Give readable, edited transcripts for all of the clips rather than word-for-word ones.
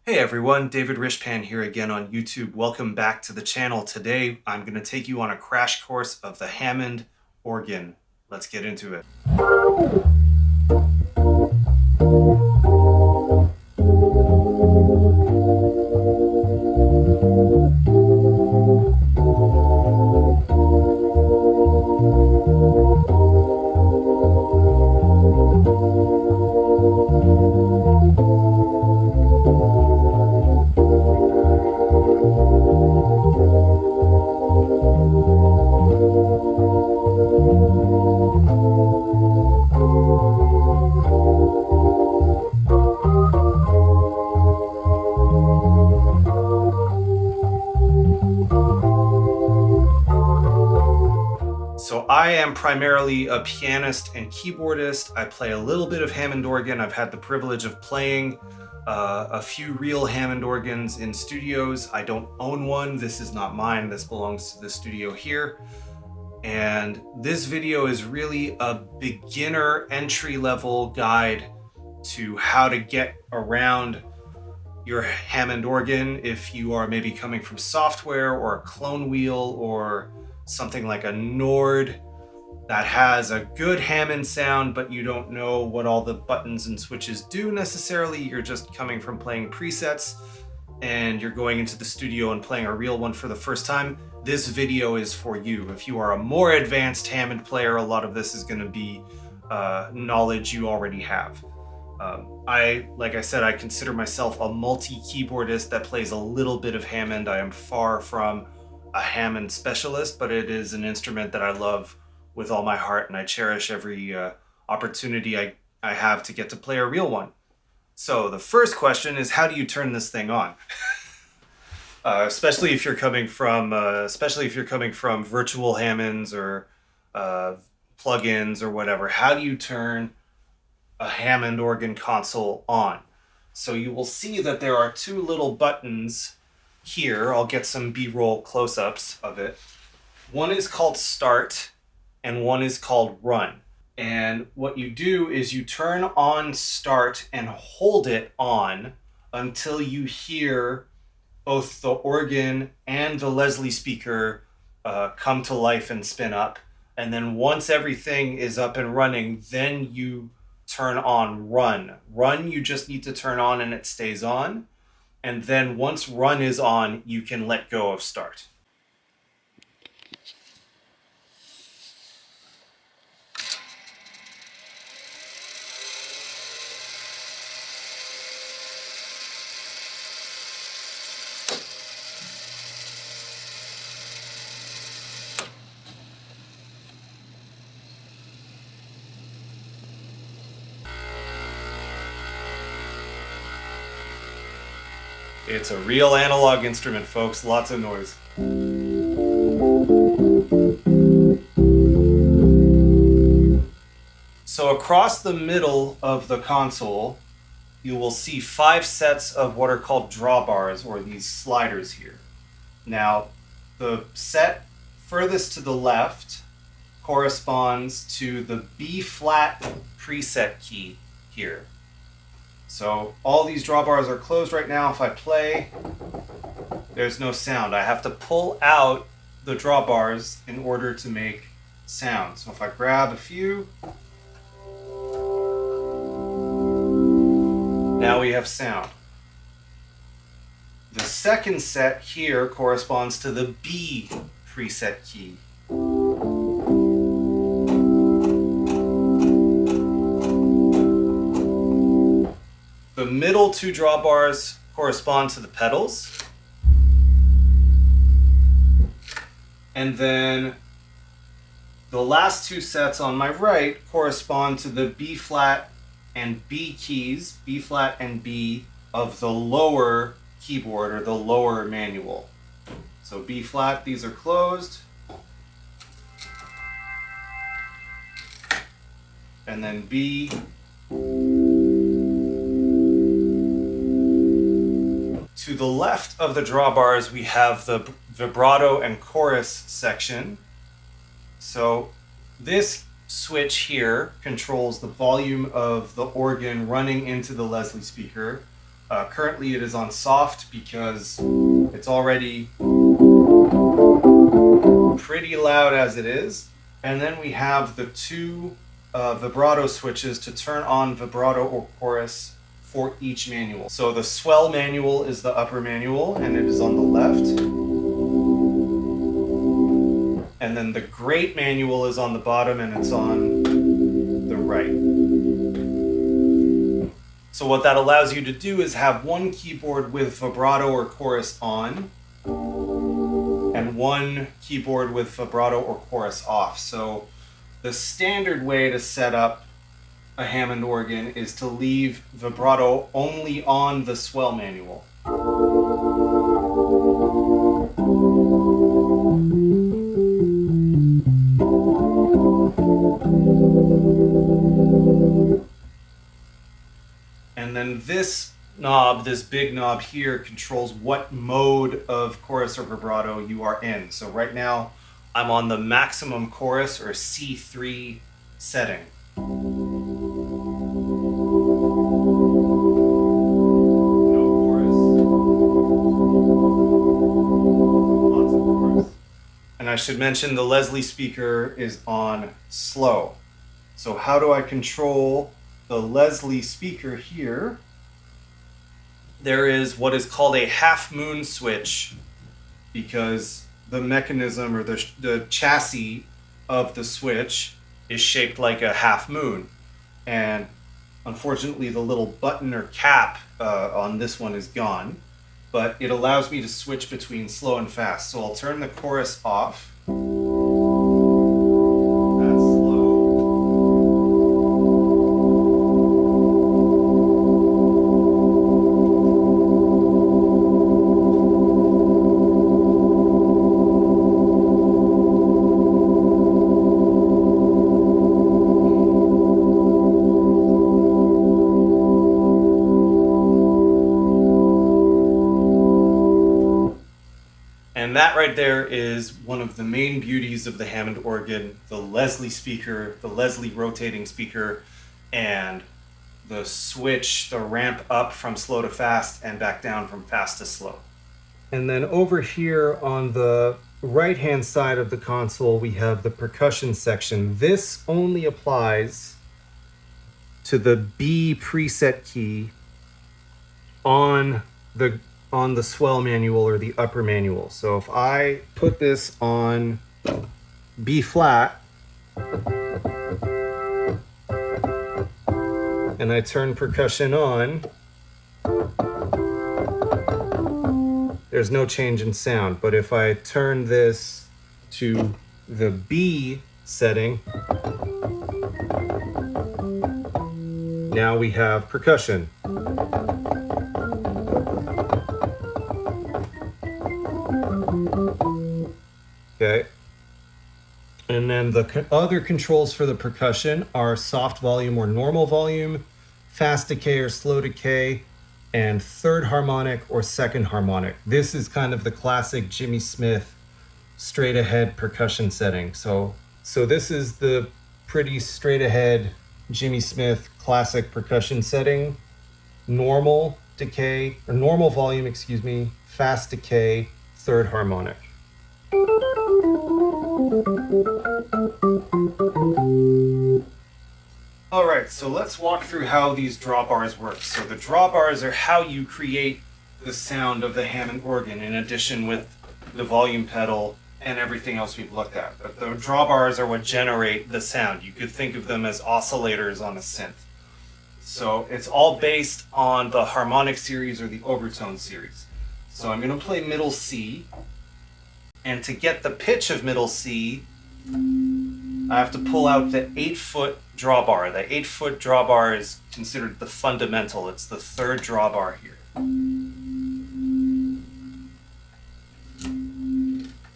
Hey everyone, David Ryshpan here again on YouTube. Welcome back to the channel. Today I'm going to take you on a crash course of the Hammond organ. Let's get into it. So I am primarily a pianist and keyboardist. I play a little bit of Hammond organ. I've had the privilege of playing a few real Hammond organs in studios. I don't own one. This is not mine. This belongs to the studio here. And this video is really a beginner entry-level guide to how to get around your Hammond organ if you are maybe coming from software or a clonewheel or something like a Nord that has a good Hammond sound, but you don't know what all the buttons and switches do necessarily. You're just coming from playing presets and you're going into the studio and playing a real one for the first time. This video is for you. If you are a more advanced Hammond player, a lot of this is going to be knowledge you already have. Like I said, I consider myself a multi-keyboardist that plays a little bit of Hammond. I am far from a Hammond specialist, but it is an instrument that I love with all my heart, and I cherish every opportunity I have to get to play a real one. So the first question is, how do you turn this thing on? Especially if you're coming from virtual Hammonds or plugins or whatever. How do you turn a Hammond organ console on? So you will see that there are two little buttons here. I'll get some B-roll close-ups of it. One is called Start and one is called Run. And what you do is you turn on Start and hold it on until you hear both the organ and the Leslie speaker come to life and spin up. And then once everything is up and running, then you turn on Run. Run you just need to turn on and it stays on. And then once Run is on, you can let go of Start. It's a real analog instrument, folks. Lots of noise. So across the middle of the console, you will see 5 sets of what are called drawbars, or these sliders here. Now, the set furthest to the left corresponds to the B-flat preset key here. So all these drawbars are closed right now. If I play, there's no sound. I have to pull out the drawbars in order to make sound. So if I grab a few, now we have sound. The second set here corresponds to the B preset key. The middle 2 drawbars correspond to the pedals. And then the last 2 sets on my right correspond to the B flat and B keys, B flat and B, of the lower keyboard or the lower manual. So B flat, these are closed. And then B. To the left of the drawbars, we have the vibrato and chorus section. So this switch here controls the volume of the organ running into the Leslie speaker, Currently it is on soft because it's already pretty loud as it is. And then we have the two vibrato switches to turn on vibrato or chorus for each manual. So the swell manual is the upper manual and it is on the left. And then the great manual is on the bottom and it's on the right. So what that allows you to do is have one keyboard with vibrato or chorus on and one keyboard with vibrato or chorus off. So the standard way to set up a Hammond organ is to leave vibrato only on the swell manual. And then this knob, this big knob here, controls what mode of chorus or vibrato you are in. So right now, I'm on the maximum chorus or C3 setting. No chorus. Lots of chorus. And I should mention the Leslie speaker is on slow. So how do I control the Leslie speaker here? There is what is called a half moon switch because the mechanism or the chassis of the switch is shaped like a half moon. And unfortunately the little button or cap on this one is gone, but it allows me to switch between slow and fast. So I'll turn the chorus off. That's slow. And that right there is one of the main beauties of the Hammond organ, the Leslie speaker, the Leslie rotating speaker, and the switch, the ramp up from slow to fast and back down from fast to slow. And then over here on the right-hand side of the console, we have the percussion section. This only applies to the B preset key on the swell manual or the upper manual. So if I put this on B flat and I turn percussion on, there's no change in sound. But if I turn this to the B setting, now we have percussion. Okay, and then the other controls for the percussion are soft volume or normal volume, fast decay or slow decay, and third harmonic or second harmonic. This is kind of the classic Jimmy Smith straight ahead percussion setting. So this is the pretty straight ahead Jimmy Smith classic percussion setting. Normal decay, or normal volume, excuse me, fast decay, third harmonic. All right, so let's walk through how these drawbars work. So the drawbars are how you create the sound of the Hammond organ in addition with the volume pedal and everything else we've looked at. But the drawbars are what generate the sound. You could think of them as oscillators on a synth. So it's all based on the harmonic series or the overtone series. So I'm going to play middle C. And to get the pitch of middle C, I have to pull out the 8-foot drawbar. The 8-foot drawbar is considered the fundamental. It's the third drawbar here.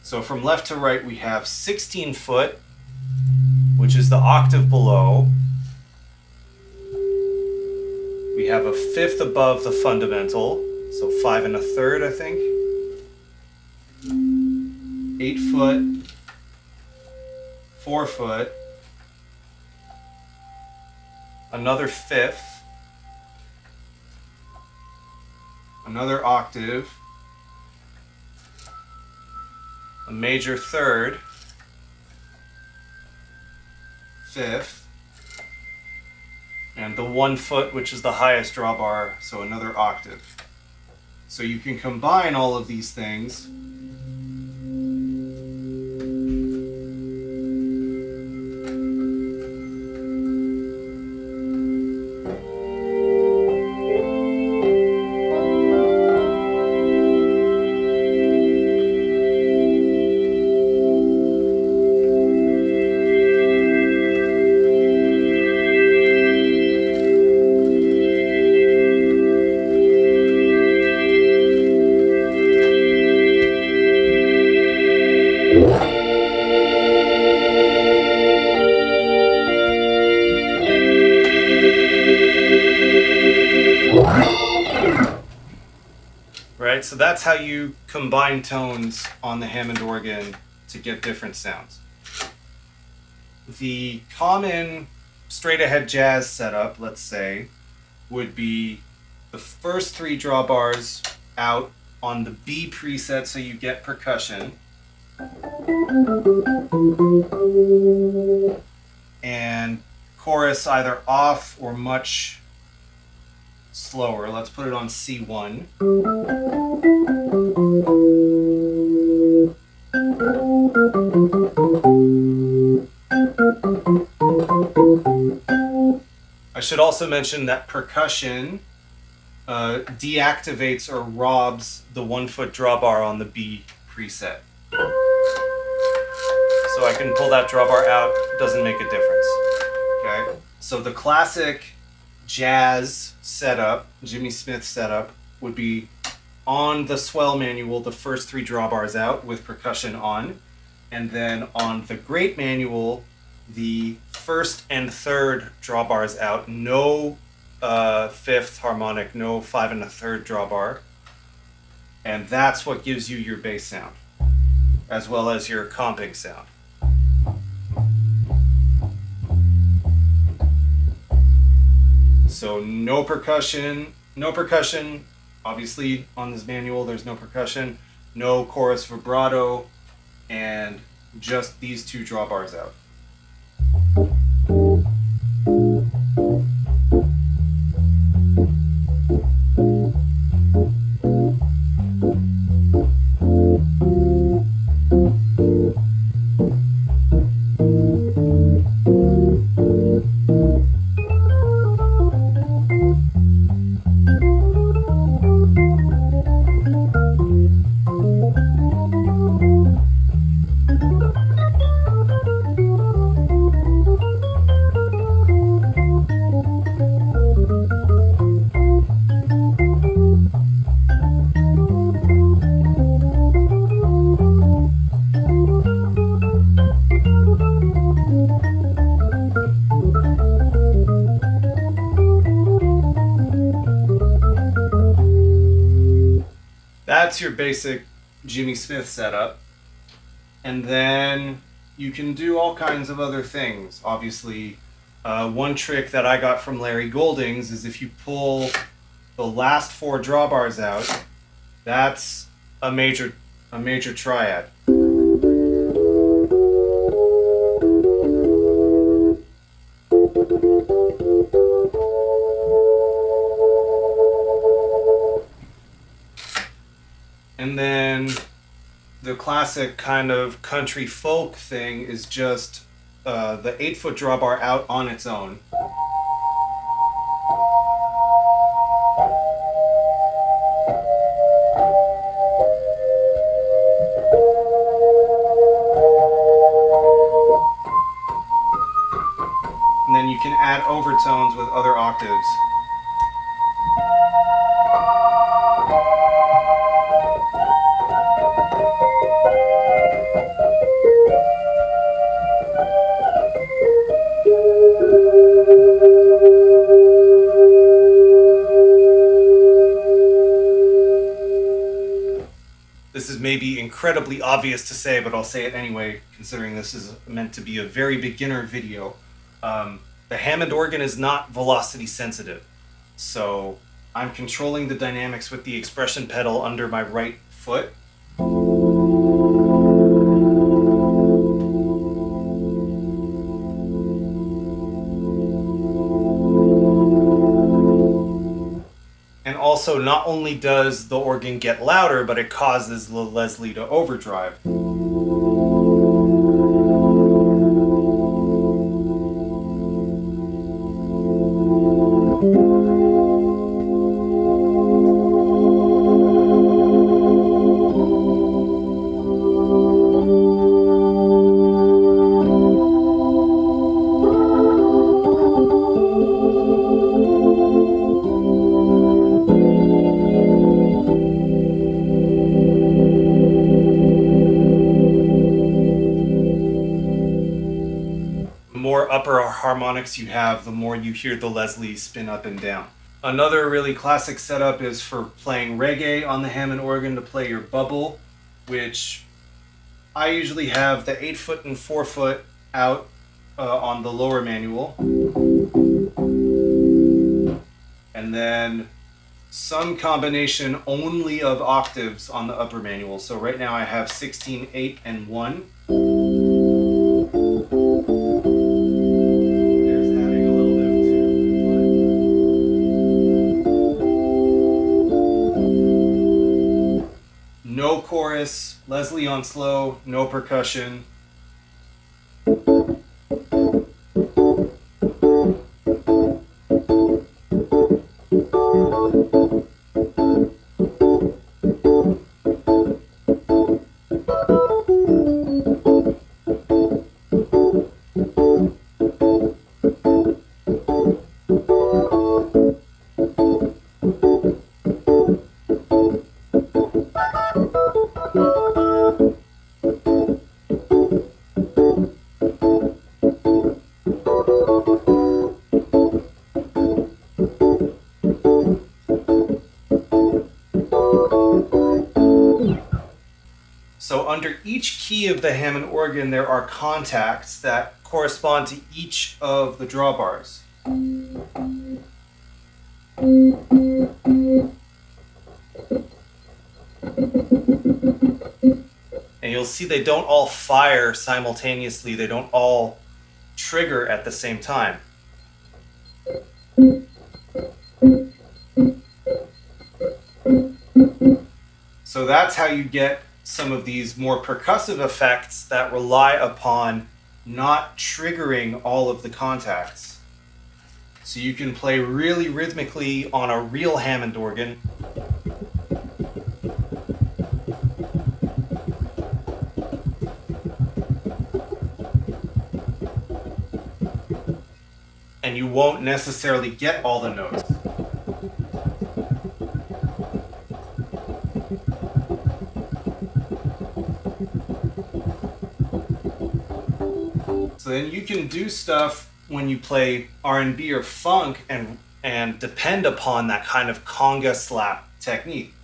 So from left to right, we have 16-foot, which is the octave below. We have a fifth above the fundamental, so 5 1/3, I think. 8-foot, 4-foot, another fifth, another octave, a major third, fifth, and the 1 foot, which is the highest drawbar, so another octave. So you can combine all of these things. Right, so that's how you combine tones on the Hammond organ to get different sounds. The common straight ahead jazz setup, let's say, would be the first 3 drawbars out on the B preset, so you get percussion. And chorus either off or much slower. Let's put it on C1. I should also mention that percussion deactivates or robs the 1 foot drawbar on the B preset. So I can pull that drawbar out, doesn't make a difference. Okay? So the classic jazz setup, Jimmy Smith setup, would be on the swell manual, the first 3 drawbars out with percussion on, and then on the great manual, the first and third drawbars out, no fifth harmonic, no 5 1/3 drawbar, and that's what gives you your bass sound, as well as your comping sound. So no percussion, obviously on this manual there's no percussion, no chorus vibrato, and just these 2 drawbars out. That's your basic Jimmy Smith setup. And then you can do all kinds of other things. Obviously, one trick that I got from Larry Goldings is if you pull the last 4 drawbars out, that's a major triad. And then the classic kind of country folk thing is just the 8 foot drawbar out on its own. And then you can add overtones with other octaves. This is maybe incredibly obvious to say, but I'll say it anyway, considering this is meant to be a very beginner video. The Hammond organ is not velocity sensitive. So I'm controlling the dynamics with the expression pedal under my right foot. And also, not only does the organ get louder, but it causes the Leslie to overdrive. More upper harmonics you have, the more you hear the Leslie spin up and down. Another really classic setup is for playing reggae on the Hammond organ to play your bubble, which I usually have the 8-foot and 4-foot out on the lower manual. And then some combination only of octaves on the upper manual. So right now I have 16, 8, and 1. No chorus, Leslie on slow, no percussion. So under each key of the Hammond organ, there are contacts that correspond to each of the drawbars. And you'll see they don't all fire simultaneously. They don't all trigger at the same time. So that's how you get some of these more percussive effects that rely upon not triggering all of the contacts. So you can play really rhythmically on a real Hammond organ. And you won't necessarily get all the notes. So then you can do stuff when you play R&B or funk and depend upon that kind of conga slap technique.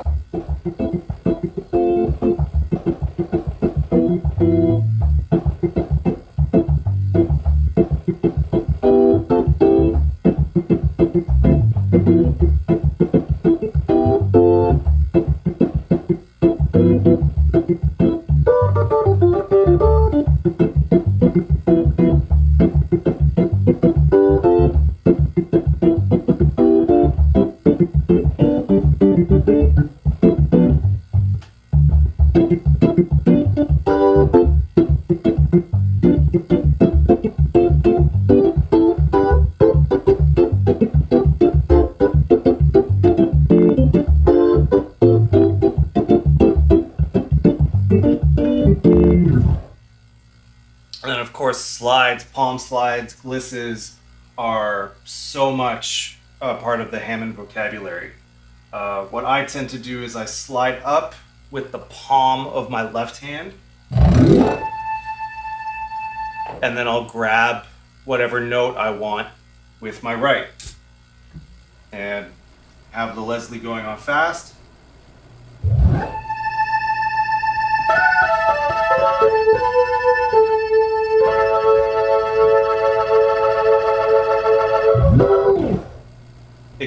And then, of course, slides, palm slides, glisses are so much a part of the Hammond vocabulary. What I tend to do is I slide up with the palm of my left hand, and then I'll grab whatever note I want with my right. And have the Leslie going on fast.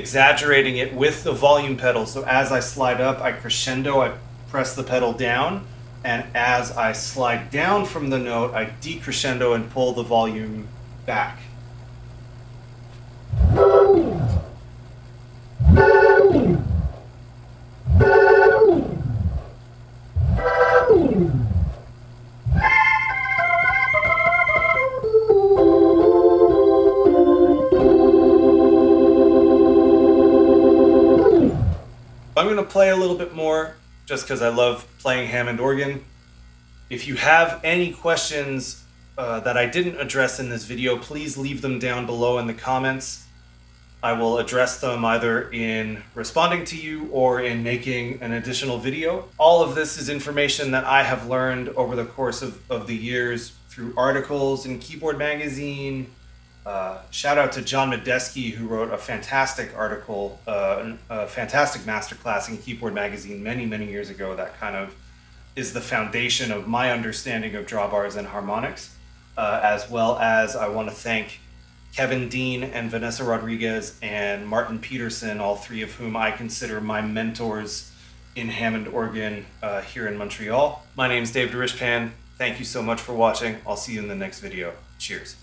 exaggerating it with the volume pedal. So as I slide up, I crescendo, I press the pedal down, and as I slide down from the note, I decrescendo and pull the volume back. I'm going to play a little bit more just because I love playing Hammond organ. If you have any questions that I didn't address in this video, please leave them down below in the comments. I will address them either in responding to you or in making an additional video. All of this is information that I have learned over the course of the years through articles in Keyboard Magazine. Shout out to John Medeski, who wrote a fantastic article, a fantastic masterclass in Keyboard Magazine many, many years ago that kind of is the foundation of my understanding of drawbars and harmonics, as well as I want to thank Kevin Dean and Vanessa Rodriguez and Martin Peterson, all three of whom I consider my mentors in Hammond organ here in Montreal. My name is David Ryshpan. Thank you so much for watching. I'll see you in the next video. Cheers.